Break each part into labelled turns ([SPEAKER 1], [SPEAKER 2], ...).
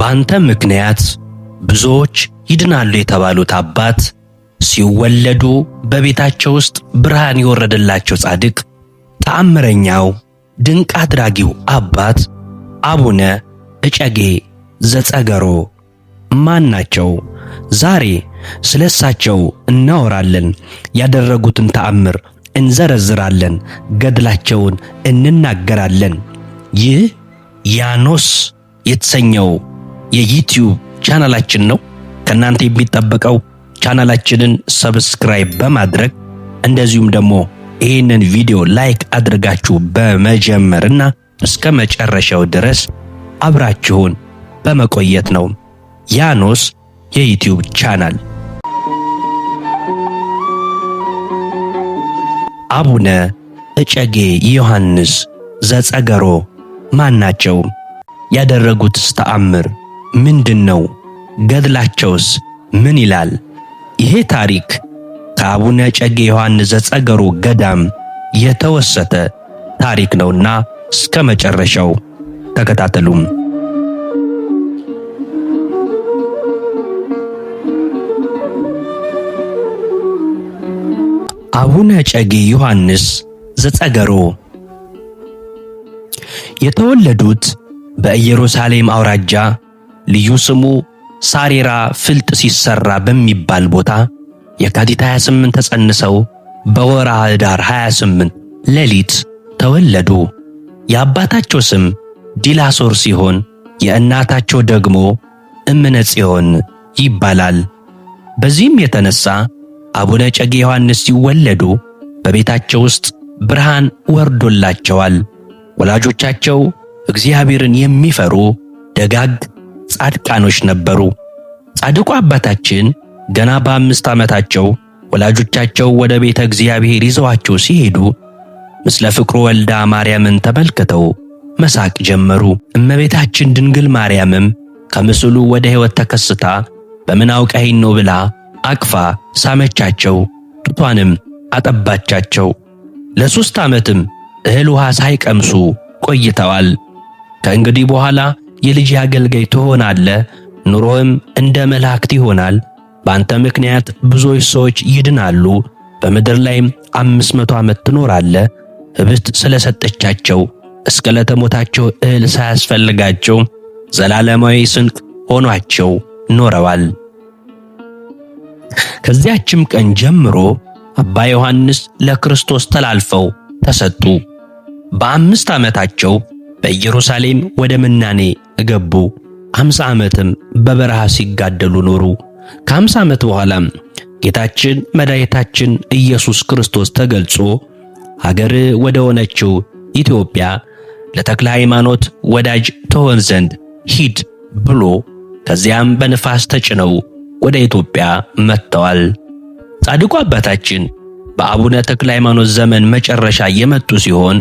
[SPEAKER 1] ባንተ ምክንያት ብዙዎች ይድናሉ የተባሉት አባት ሲወለዱ በቤታቸው ውስጥ ብርሃን የወረደላቸው ጻድቅ ተአምረኛው ድንቅ አድራጊው አባት አቡነ እጨጌ ዘጸገሮ ማን ናቸው? ዛሬ ስለሳቸው እናወራለን። ያደረጉትን ተአምር እንዘረዝራለን። ገድላቸውን እንናገራለን። ይህ ያኖስ የተሰኘው የዩቲዩብ ቻናላችን ነው። ከናንተ የሚጠበቀው ቻናላችንን ሰብስክራይብ በማድረግ እንደዚሁም ደግሞ ይህንን ቪዲዮ ላይክ አድርጋችሁ በመጀመርና እስከ መጨረሻው ድረስ አብራችሁን በመቆየት ነው። ያኖስ የዩቲዩብ ቻናል። አቡነ እጨጌ ዮሐንስ ዘጸገሮ ማን ናቸው? ያደረጉትስ ተአምር ምንድነው? ገድላቸውስ ምን ይላል? ይሄ ታሪክ ከአቡነ እጨጌ ዮሐንስ ዘጸገሮ ገዳም የተወሰተ ታሪክ ነውና እስከ መጨረሻው ተከታተሉም። አቡነ እጨጌ ዮሐንስ ዘጸገሮ የተወለዱት በኢየሩሳሌም አውራጃ ልዩ ስሙ ሳሬራ ፍልጥ ሲሰራ በሚባል ቦታ የካቲት 28 ተጸንሰው በወርሃ ኅዳር 28 ሌሊት ተወለዱ። የአባታቸው ስም ዲላሶር ሲሆን የእናታቸው ደግሞ እምነ ጽዮን ይባላል። በዚህም የተነሳ አቡነ እጨጌ ዮሐንስ ሲወለዱ በቤታቸው ውስጥ ብርሃን ወርዶላቸዋል። ወላጆቻቸው እግዚአብሔርን የሚፈሩ ደጋግ ጻድቃኖች ነበሩ። ጻድቁ አባታችን ገና በ5 ዓመታቸው ወላጆቻቸው ወደ ቤተ እግዚአብሔር ይዘዋቸው ሲሄዱ ምስለ ፍቅሩ ወልዳ ማርያምን ተመልክተው መሳቅ ጀመሩ። እመቤታችን ድንግል ማርያምም ከምስሉ ወደ ሕይወት ተከስታ በምን አውቀኸኝ ነው ብላ አቅፋ ሳመቻቸው፣ ጡቷንም አጠባቻቸው። ለ3 ዓመትም እህል ውሃ ሳይቀምሱ ቆይተዋል። ከእንግዲህ በኋላ የልጅ አገልጋይ ትሆናለህ፣ ኑሮህም እንደ መላእክት ይሆናል። በአንተ ምክንያት ብዙዎች ሰዎች ይድናሉ። በምድር ላይም 500 ዓመት ትኖራለህ። ኅብስት ስለሰጠቻቸው እስከ ዕለተ ሞታቸው እህል ሳያስፈልጋቸው ዘላለማዊ ስንቅ ሆኗቸው ኖረዋል። ከዚያችም ቀን ጀምሮ አባ ዮሐንስ ለክርስቶስ ተላልፈው ተሰጡ። በ5 ዓመታቸው በኢየሩሳሌም ወደ ምናኔ ገቡ። 50 ዓመትም በበረሃ ሲጋደሉ ኖሩ። ከ50 ዓመት በኋላም ጌታችን መድኃኒታችን ኢየሱስ ክርስቶስ ተገልጾ ሀገር ወደ ሆነችው ኢትዮጵያ ለተክለ ሃይማኖት ወዳጅ ትሆን ዘንድ ሂድ ብሎ ከዚያም በንፋስ ተጭነው ወደ ኢትዮጵያ መጥተዋል። ጻድቁ አባታችን በአቡነ ተክለ ሃይማኖት ዘመን መጨረሻ የመጡ ሲሆን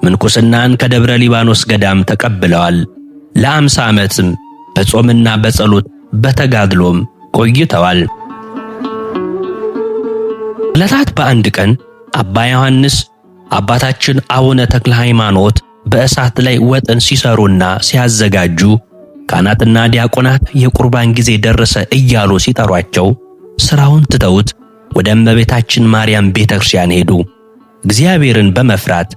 [SPEAKER 1] ምንኩስናን ከደብረ ሊባኖስ ገዳም ተቀብለዋል። ለ50 ዓመትም በጾምና በጸሎት በተጋድሎም ቆይተዋል። ዕለታት በአንድ ቀን አባ ዮሐንስ አባታችን አቡነ ተክለ ሃይማኖት በእሳት ላይ ወጥን ሲሰሩና ሲያዘጋጁ ካህናትና ዲያቆናት የቁርባን ጊዜ ደረሰ እያሉ ሲጠሯቸው ሥራውን ትተውት ወደ እመቤታችን ማርያም ቤተክርስቲያን ሄዱ። እግዚአብሔርን በመፍራት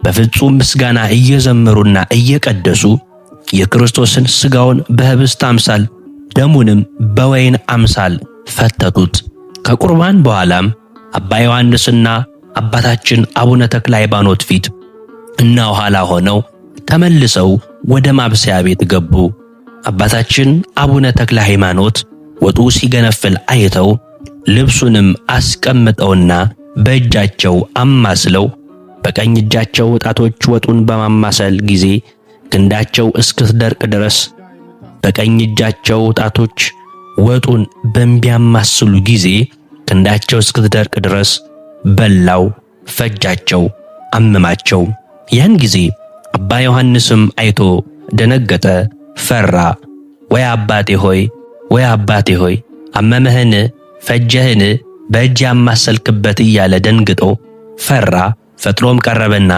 [SPEAKER 1] በፍጹም ምስጋና እየዘመሩና እየቀደሱ የክርስቶስን ሥጋውን በኅብስት አምሳል ደሙንም በወይን አምሳል ፈተቱት። ከቁርባን በኋላም አባ ዮሐንስና አባታችን አቡነ ተክለ ሃይማኖት ፊት እና ኋላ ሆነው ተመልሰው ወደ ማብሰያ ቤት ገቡ። አባታችን አቡነ ተክለ ሃይማኖት ወጡ ሲገነፍል አይተው ልብሱንም አስቀምጠውና በእጃቸው አማስለው በቀኝ እጃቸው ጣቶች ወጡን በማማሰል ጊዜ ክንዳቸው እስክትደርቅ ድረስ በቀኝ እጃቸው ጣቶች ወጡን በሚያማስሉ ጊዜ ክንዳቸው እስክትደርቅ ድረስ በላው፣ ፈጃቸው፣ አመማቸው። ያን ጊዜ አባ ዮሐንስም አይቶ ደነገጠ፣ ፈራ። ወይ አባቴ ሆይ፣ ወይ አባቴ ሆይ አመመህን? ፈጀህን? በእጅ ያማሰልክበት እያለ ደንግጦ ፈራ። ፈጥኖም ቀረበና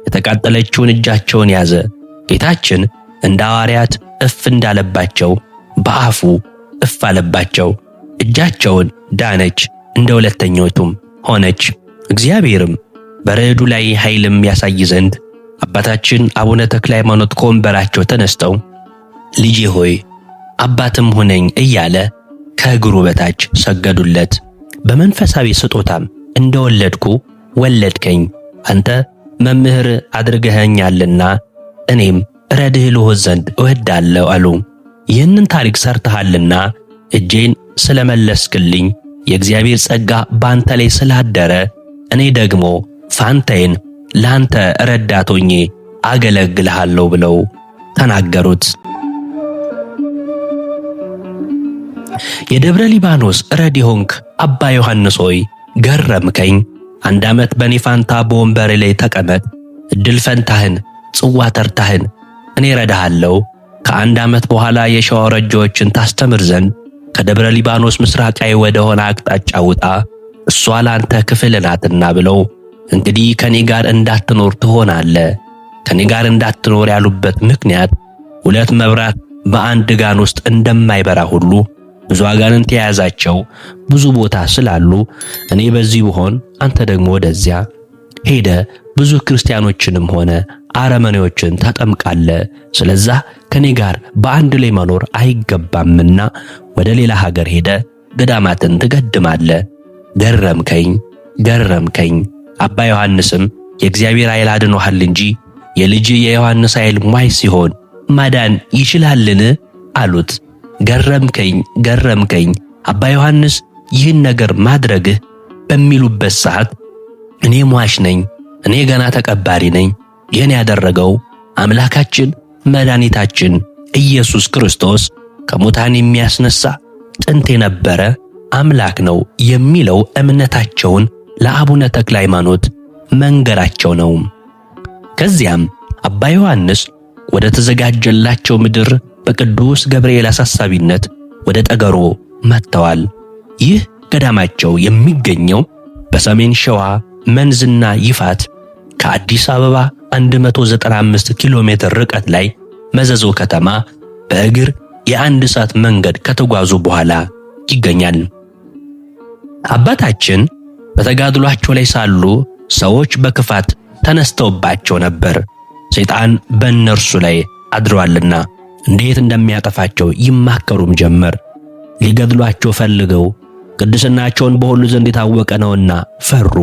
[SPEAKER 1] የተቃጠለችውን እጃቸውን ያዘ። ጌታችን እንደ ሐዋርያት እፍ እንዳለባቸው በአፉ እፍ አለባቸው። እጃቸውን ዳነች፣ እንደ ሁለተኞቱም ሆነች። እግዚአብሔርም በረዱ ላይ ኃይልም ያሳይ ዘንድ አባታችን አቡነ ተክለ ሃይማኖት ከወንበራቸው ተነስተው ልጄ ሆይ አባትም ሁነኝ እያለ ከእግሩ በታች ሰገዱለት። በመንፈሳዊ ስጦታም እንደወለድኩ ወለድከኝ፣ አንተ መምህር አድርገኸኛልና እኔም ረድህ ልሆን ዘንድ እወዳለሁ አሉ። ይህንን ታሪክ ሰርተሃልና እጄን ስለመለስክልኝ የእግዚአብሔር ጸጋ ባንተ ላይ ስላደረ እኔ ደግሞ ፋንታዬን ላንተ ረዳት ሆኜ አገለግልሃለሁ ብለው ተናገሩት። የደብረ ሊባኖስ ረድ የሆንክ አባ ዮሐንስ ሆይ ገረምከኝ። 1 ዓመት በኔ ፋንታ በወንበሬ ላይ ተቀመጥ፣ እድል ፈንታህን ጽዋ ተርታህን እኔ ረዳሃለሁ። ከ1 ዓመት በኋላ የሸዋ ረጃዎችን ታስተምር ዘንድ ከደብረ ሊባኖስ ምስራቃዊ ወደ ሆነ አቅጣጫ ውጣ፣ እሷ ላንተ ክፍል ናትና ብለው እንግዲህ ከኔ ጋር እንዳትኖር ትሆናለህ። ከኔ ጋር እንዳትኖር ያሉበት ምክንያት 2 መብራት በአንድ ጋን ውስጥ እንደማይበራ ሁሉ ብዙ አጋንንት የያዛቸው ብዙ ቦታ ስላሉ እኔ በዚህ ብሆን አንተ ደግሞ ወደዚያ ሄደ ብዙ ክርስቲያኖችንም ሆነ አረመኔዎችን ታጠምቃለህ። ስለዛ ከኔ ጋር በአንድ ላይ መኖር አይገባምና ወደ ሌላ ሀገር ሄደ ገዳማትን ትገድማለህ። ገረምከኝ። አባ ዮሐንስም የእግዚአብሔር ኃይል አድኖሃል እንጂ የልጅ የዮሐንስ ኃይል ሟይ ሲሆን ማዳን ይችላልን? አሉት። ገረምከኝ አባ ዮሐንስ ይህን ነገር ማድረግህ በሚሉበት ሰዓት እኔ ሟች ነኝ፣ እኔ ገና ተቀባሪ ነኝ። ይህን ያደረገው አምላካችን መድኃኒታችን ኢየሱስ ክርስቶስ ከሙታን የሚያስነሳ ጥንት የነበረ አምላክ ነው የሚለው እምነታቸውን ለአቡነ ተክለ ሃይማኖት መንገራቸው ነው። ከዚያም አባ ዮሐንስ ወደ ተዘጋጀላቸው ምድር በቅዱስ ገብርኤል አሳሳቢነት ወደ ጠገሮ መጥተዋል። ይህ ገዳማቸው የሚገኘው በሰሜን ሸዋ መንዝና ይፋት ከአዲስ አበባ 195 ኪሎ ሜትር ርቀት ላይ መዘዞ ከተማ በእግር የ1 ሰዓት መንገድ ከተጓዙ በኋላ ይገኛል። አባታችን በተጋድሏቸው ላይ ሳሉ ሰዎች በክፋት ተነስተውባቸው ነበር። ሰይጣን በእነርሱ ላይ አድሯልና እንዴት እንደሚያጠፋቸው ይማከሩም ጀመር። ሊገድሏቸው ፈልገው ቅድስናቸውን በሁሉ ዘንድ የታወቀ ነውና ፈሩ።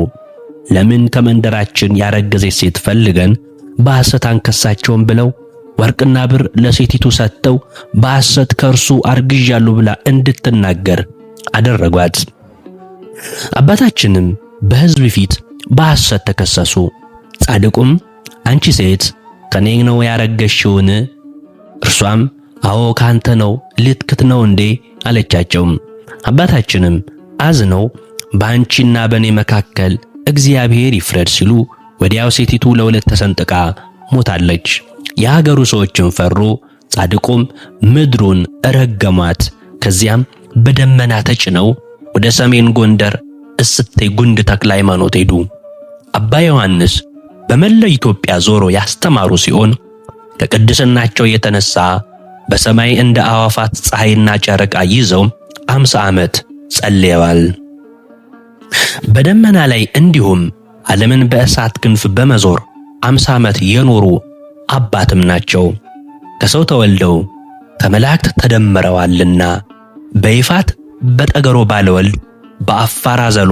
[SPEAKER 1] ለምን ከመንደራችን ያረገዘች ሴት ፈልገን በሐሰት አንከሳቸውም ብለው ወርቅና ብር ለሴቲቱ ሰጥተው በሐሰት ከእርሱ አርግዣለሁ ብላ እንድትናገር አደረጓት። አባታችንም በሕዝብ ፊት በሐሰት ተከሰሱ። ጻድቁም አንቺ ሴት ከኔ ነው ያረገሽውን? እርሷም አዎ ካንተ ነው፣ ልትክት ነው እንዴ አለቻቸው። አባታችንም አዝነው በአንቺና በኔ መካከል እግዚአብሔር ይፍረድ ሲሉ ወዲያው ሴቲቱ ለሁለት ተሰንጥቃ ሞታለች። የሀገሩ ሰዎችም ፈሩ። ጻድቁም ምድሩን ረገሟት። ከዚያም በደመና ተጭነው ወደ ሰሜን ጎንደር እስቴ ጉንድ ተክለ ሃይማኖት ሄዱ። አባ ዮሐንስ በመላው ኢትዮጵያ ዞሮ ያስተማሩ ሲሆን ከቅድስናቸው የተነሳ በሰማይ እንደ አዋፋት ፀሐይና ጨረቃ ይዘው 50 ዓመት ጸልየዋል። በደመና ላይ እንዲሁም ዓለምን በእሳት ክንፍ በመዞር 50 ዓመት የኖሩ አባትም ናቸው። ከሰው ተወልደው ከመላእክት ተደምረዋልና በይፋት በጠገሮ ባለወልድ በአፋር አዘሎ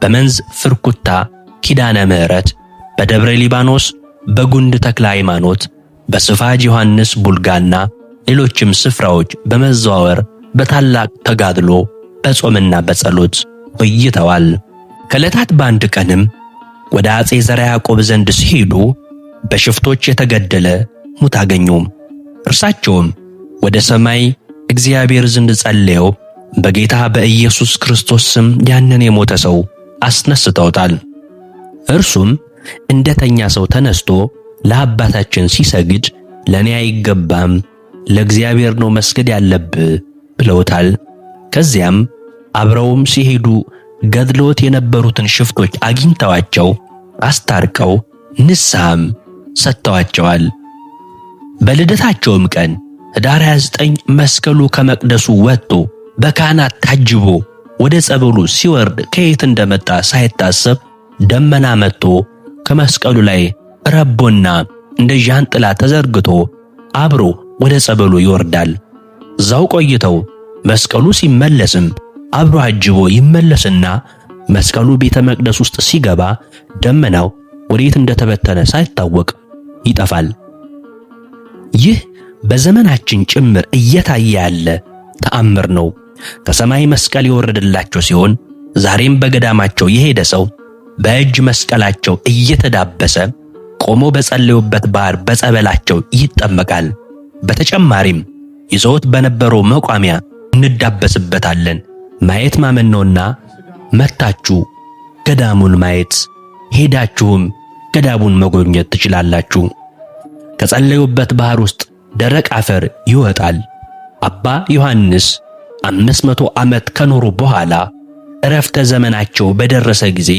[SPEAKER 1] በመንዝ ፍርኩታ ኪዳነ ምሕረት በደብረ ሊባኖስ በጉንድ ተክለ ሃይማኖት በስፋጅ ዮሐንስ ቡልጋና ሌሎችም ስፍራዎች በመዘዋወር በታላቅ ተጋድሎ በጾምና በጸሎት ቆይተዋል። ከዕለታት በአንድ ቀንም ወደ አጼ ዘርዓ ያዕቆብ ዘንድ ሲሄዱ በሽፍቶች የተገደለ ሙት አገኙ። እርሳቸውም ወደ ሰማይ እግዚአብሔር ዘንድ ጸልየው በጌታ በኢየሱስ ክርስቶስ ስም ያንን የሞተ ሰው አስነስተውታል። እርሱም እንደተኛ ሰው ተነስቶ ለአባታችን ሲሰግድ ለኔ አይገባም፣ ለእግዚአብሔር ነው መስገድ ያለብህ ብለውታል። ከዚያም አብረውም ሲሄዱ ገድሎት የነበሩትን ሽፍቶች አግኝተዋቸው አስታርቀው ንስሐም ሰጥተዋቸዋል። በልደታቸውም ቀን ኅዳር 29 መስቀሉ ከመቅደሱ ወጥቶ በካህናት ታጅቦ ወደ ጸበሉ ሲወርድ ከየት እንደመጣ ሳይታሰብ ደመና መጥቶ ከመስቀሉ ላይ ረቦና እንደ ዣንጥላ ተዘርግቶ አብሮ ወደ ጸበሉ ይወርዳል። እዛው ቆይተው መስቀሉ ሲመለስም አብሮ አጅቦ ይመለስና መስቀሉ ቤተ መቅደስ ውስጥ ሲገባ ደመናው ወዴት እንደተበተነ ሳይታወቅ ይጠፋል። ይህ በዘመናችን ጭምር እየታየ ያለ ተአምር ነው። ከሰማይ መስቀል የወረደላቸው ሲሆን ዛሬም በገዳማቸው የሄደ ሰው በእጅ መስቀላቸው እየተዳበሰ ቆሞ በጸለዩበት ባህር በጸበላቸው ይጠመቃል። በተጨማሪም ይዘውት በነበረው መቋሚያ እንዳበስበታለን። ማየት ማመን ነውና መታችሁ ገዳሙን ማየት ሄዳችሁም ገዳሙን መጎብኘት ትችላላችሁ። ከጸለዩበት ባህር ውስጥ ደረቅ አፈር ይወጣል። አባ ዮሐንስ 500 ዓመት ከኖሩ በኋላ ዕረፍተ ዘመናቸው በደረሰ ጊዜ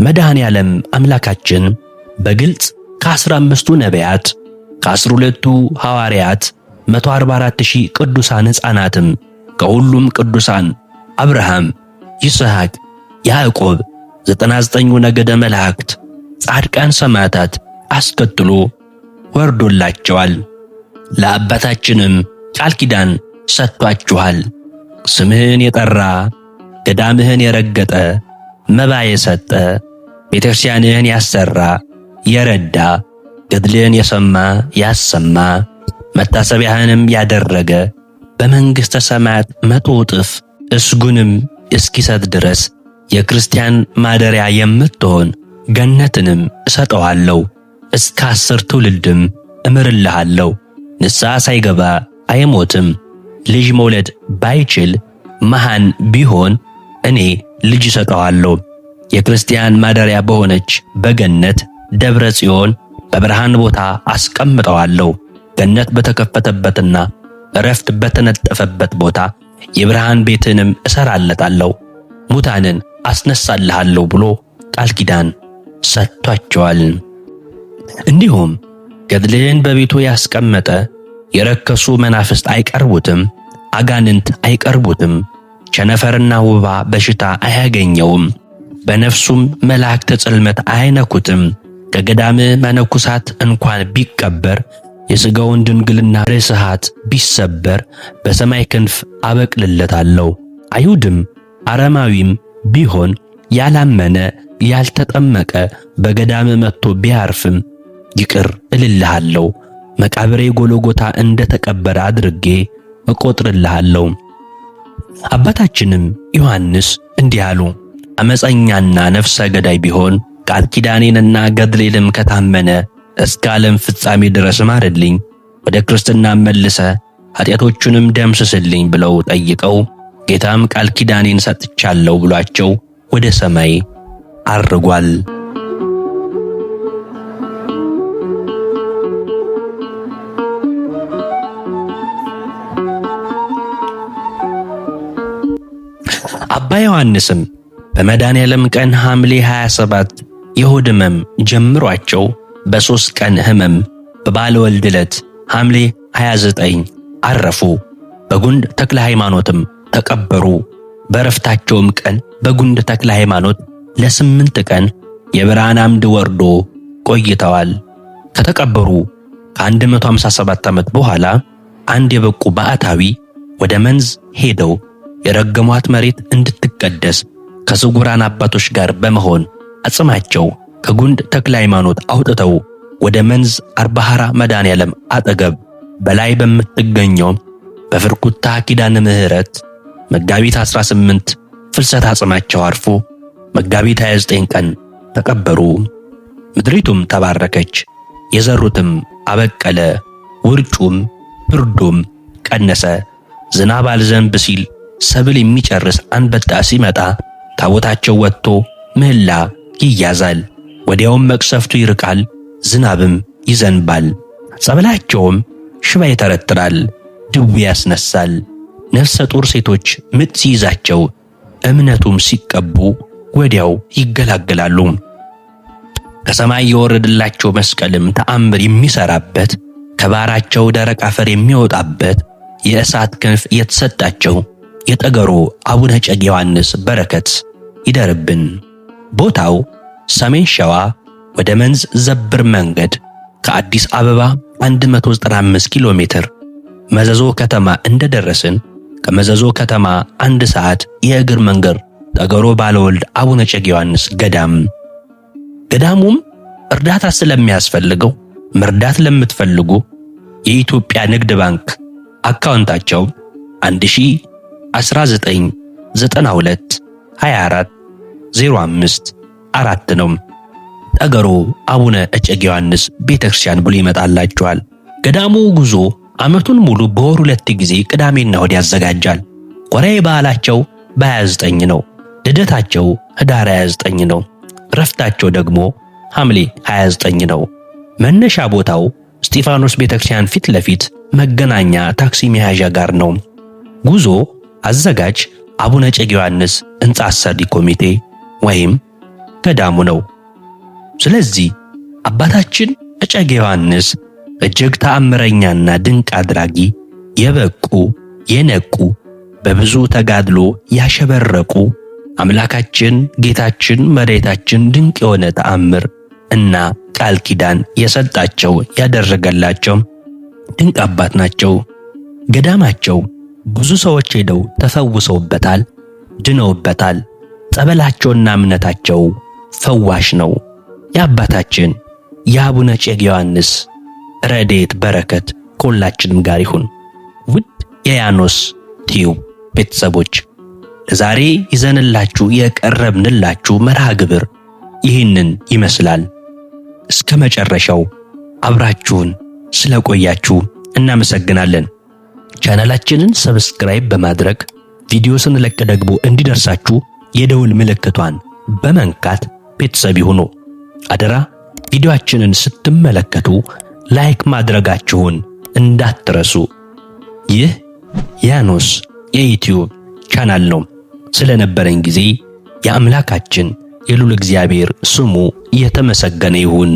[SPEAKER 1] መድኃኔ ዓለም አምላካችን በግልጽ ከ15ቱ ነቢያት ከ12ቱ ሐዋርያት 144,000 ቅዱሳን ሕፃናትም ከሁሉም ቅዱሳን አብርሃም፣ ይስሐቅ፣ ያዕቆብ 99ኙ ነገደ መላእክት፣ ጻድቃን፣ ሰማዕታት አስከትሎ ወርዶላቸዋል። ለአባታችንም ቃል ኪዳን ሰጥቷችኋል። ስምህን የጠራ ገዳምህን የረገጠ መባ የሰጠ ቤተክርስቲያንህን ያሰራ የረዳ ገድልህን የሰማ ያሰማ መታሰቢያህንም ያደረገ በመንግሥተ ሰማያት 100 እጥፍ እስጉንም እስኪሰጥ ድረስ የክርስቲያን ማደሪያ የምትሆን ገነትንም እሰጠዋለሁ። እስከ 10 ትውልድም እምርልሃለሁ። ንስሐ ሳይገባ አይሞትም። ልጅ መውለድ ባይችል መሃን ቢሆን እኔ ልጅ እሰጠዋለሁ። የክርስቲያን ማደሪያ በሆነች በገነት ደብረ ጽዮን በብርሃን ቦታ አስቀምጠዋለሁ። ገነት በተከፈተበትና ዕረፍት በተነጠፈበት ቦታ የብርሃን ቤትንም እሰራለታለሁ። ሙታንን አስነሳልሃለሁ ብሎ ቃል ኪዳን ሰጥቷቸዋል። እንዲሁም ገድልህን በቤቱ ያስቀመጠ የረከሱ መናፍስት አይቀርቡትም፣ አጋንንት አይቀርቡትም፣ ቸነፈርና ውባ በሽታ አያገኘውም፣ በነፍሱም መላእክተ ጽልመት አይነኩትም። ከገዳምህ መነኩሳት እንኳን ቢቀበር የሥጋውን ድንግልና ርስሃት ቢሰበር በሰማይ ክንፍ አበቅልለታለሁ። አይሁድም አረማዊም ቢሆን ያላመነ ያልተጠመቀ በገዳም መጥቶ ቢያርፍም ይቅር እልልሃለሁ። መቃብሬ ጎልጎታ እንደ ተቀበረ አድርጌ እቆጥርልሃለሁ። አባታችንም ዮሐንስ እንዲህ አሉ። አመፀኛና ነፍሰ ገዳይ ቢሆን ቃል ኪዳኔንና ገድሌንም ከታመነ እስከ ዓለም ፍጻሜ ድረስ ማርልኝ፣ ወደ ክርስትና መልሰ ኃጢአቶቹንም ደምስስልኝ ብለው ጠይቀው ጌታም ቃል ኪዳኔን ሰጥቻለሁ ብሏቸው ወደ ሰማይ አርጓል። አባ ዮሐንስም በመድኃኔ ዓለም ቀን ሐምሌ 27 የሆድ ሕመም ጀምሯቸው በ3 ቀን ሕመም በባለ ወልድ ዕለት ሐምሌ 29 አረፉ። በጉንድ ተክለ ሃይማኖትም ተቀበሩ። በዕረፍታቸውም ቀን በጉንድ ተክለ ሃይማኖት ለ8 ቀን የብርሃን አምድ ወርዶ ቆይተዋል። ከተቀበሩ ከ157 ዓመት በኋላ አንድ የበቁ ባዕታዊ ወደ መንዝ ሄደው የረገሟት መሬት እንድትቀደስ ከስጉራን አባቶች ጋር በመሆን አጽማቸው ከጉንድ ተክለ ሃይማኖት አውጥተው ወደ መንዝ አርባሃራ መድኃኔ ዓለም አጠገብ በላይ በምትገኘው በፍርኩታ ኪዳነ ምሕረት መጋቢት 18 ፍልሰት አጽማቸው አርፎ መጋቢት 29 ቀን ተቀበሩ። ምድሪቱም ተባረከች፣ የዘሩትም አበቀለ፣ ውርጩም ብርዱም ቀነሰ። ዝናብ አልዘንብ ሲል ሰብል የሚጨርስ አንበጣ ሲመጣ ታቦታቸው ወጥቶ ምህላ ይያዛል። ወዲያውም መቅሰፍቱ ይርቃል፣ ዝናብም ይዘንባል። ጸበላቸውም ሽባ ይተረትራል፣ ድዌ ያስነሳል። ነፍሰ ጡር ሴቶች ምጥ ሲይዛቸው እምነቱም ሲቀቡ ወዲያው ይገላገላሉ። ከሰማይ የወረደላቸው መስቀልም ተአምር የሚሰራበት ከባራቸው ደረቅ አፈር የሚወጣበት የእሳት ክንፍ የተሰጣቸው የጠገሮ አቡነ እጨጌ ዮሐንስ በረከት ይደርብን። ቦታው ሰሜን ሸዋ ወደ መንዝ ዘብር መንገድ ከአዲስ አበባ 195 ኪሎ ሜትር መዘዞ ከተማ እንደደረስን ከመዘዞ ከተማ 1 ሰዓት የእግር መንገድ ጠገሮ ባለወልድ አቡነ እጨጌ ዮሐንስ ገዳሙም እርዳታ ስለሚያስፈልገው መርዳት ለምትፈልጉ የኢትዮጵያ ንግድ ባንክ አካውንታቸው 1019922405 ነው። ጠገሮ አቡነ እጨጌ ዮሐንስ ቤተክርስቲያን ብሎ ይመጣላችኋል። ገዳሙ ጉዞ ዓመቱን ሙሉ በወር 2 ጊዜ ቅዳሜና እሁድ ያዘጋጃል። ወርሃዊ በዓላቸው በ29 ነው። ልደታቸው ህዳር 29 ነው። ረፍታቸው ደግሞ ሐምሌ 29 ነው። መነሻ ቦታው እስጢፋኖስ ቤተክርስቲያን ፊት ለፊት መገናኛ ታክሲ መያዣ ጋር ነው። ጉዞ አዘጋጅ አቡነ እጨጌ ዮሐንስ ሕንጻ አሰሪ ኮሚቴ ወይም ገዳሙ ነው። ስለዚህ አባታችን እጨጌ ዮሐንስ እጅግ ተአምረኛና ድንቅ አድራጊ፣ የበቁ የነቁ፣ በብዙ ተጋድሎ ያሸበረቁ፣ አምላካችን ጌታችን መድኃኒታችን ድንቅ የሆነ ተአምር እና ቃል ኪዳን የሰጣቸው ያደረገላቸው ድንቅ አባት ናቸው። ገዳማቸው ብዙ ሰዎች ሄደው ተፈውሰውበታል፣ ድነውበታል። ጸበላቸውና እምነታቸው ፈዋሽ ነው። የአባታችን የአቡነ እጨጌ ዮሐንስ ረድኤት በረከት ከሁላችንም ጋር ይሁን። ውድ የያኖስ ቲዩብ ቤተሰቦች ለዛሬ ይዘንላችሁ የቀረብንላችሁ መርሃ ግብር ይህንን ይመስላል። እስከ መጨረሻው አብራችሁን ስለቆያችሁ እናመሰግናለን። ቻናላችንን ሰብስክራይብ በማድረግ ቪዲዮ ስንለቅ ደግሞ እንዲደርሳችሁ የደውል ምልክቷን በመንካት ቤተሰብ ይሁኑ። አደራ ቪዲዮአችንን ስትመለከቱ ላይክ ማድረጋችሁን እንዳትረሱ። ይህ ያኖስ የዩቲዩብ ቻናል ነው። ስለነበረን ጊዜ የአምላካችን የልዑል እግዚአብሔር ስሙ የተመሰገነ ይሁን።